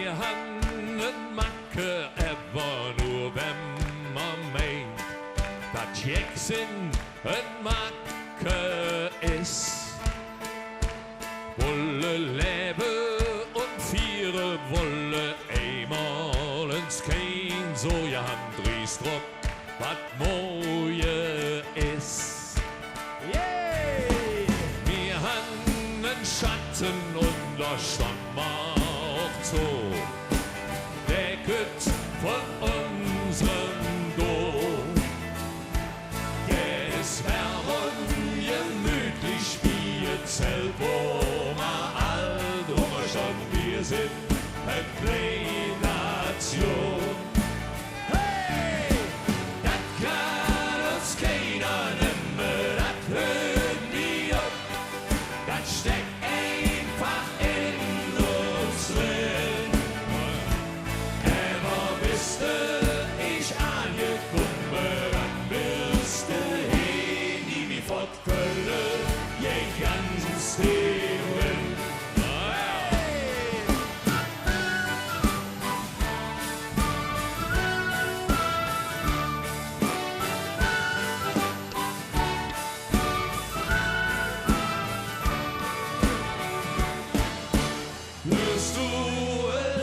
Wir haben een Macke, aber nur wenn man meint, dass Jackson een Macke ist. Wolle leben und vieren wolle einmal ins kein so ja hand Driestrup, wat mooie ist. Yeah! Wir haben einen Schatten und da stand mal auch so. Decket von unserem Dom. Es wär gemütlich wie ein Zelt, wo wir all drüber schon wir sind, eine kleine Nation. Hey! Das kann uns keiner nehmen, das hört nie auf. Das steckt einfach in uns drin. Aber bist du ich angekommen, dann bist du hin, nie wie fort Köln, je ganz drin. Hörst du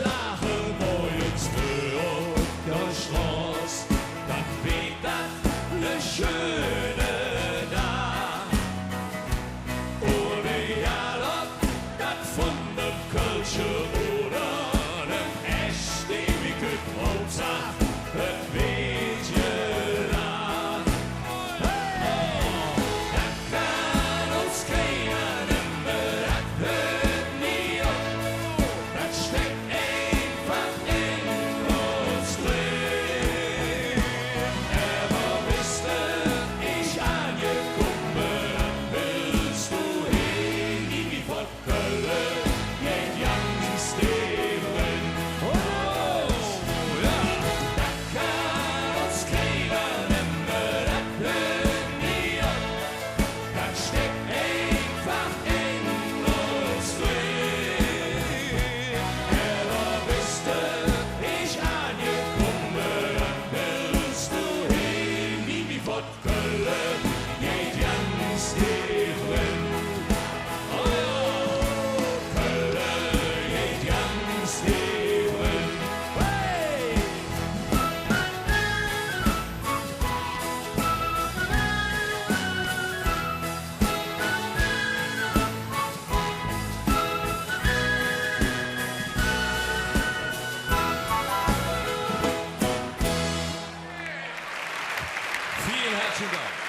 lachen, wo jetzt auf der Straße, dann weht das ne schöne da. Ohne egal ob das von nem Kölsche oder nem echt ewige Hauptsache, das weht je da. Hey! Das kann uns keiner nehmen, das hört nie auf. Das steckt einfach in uns drin. Aber bist du ich angekommen, dann willst du hin, nie wie fort Köln, geht ganz drin. Oh, ja, das kann uns keiner nehmen, das hört nie auf. Das steckt einfach in uns drin. Aber bist du ich angekommen, dann willst du hin, nie wie fort Köln, geht ganz drin. Oh, Köln geht ganz drin. Hey! Vielen herzlichen Dank.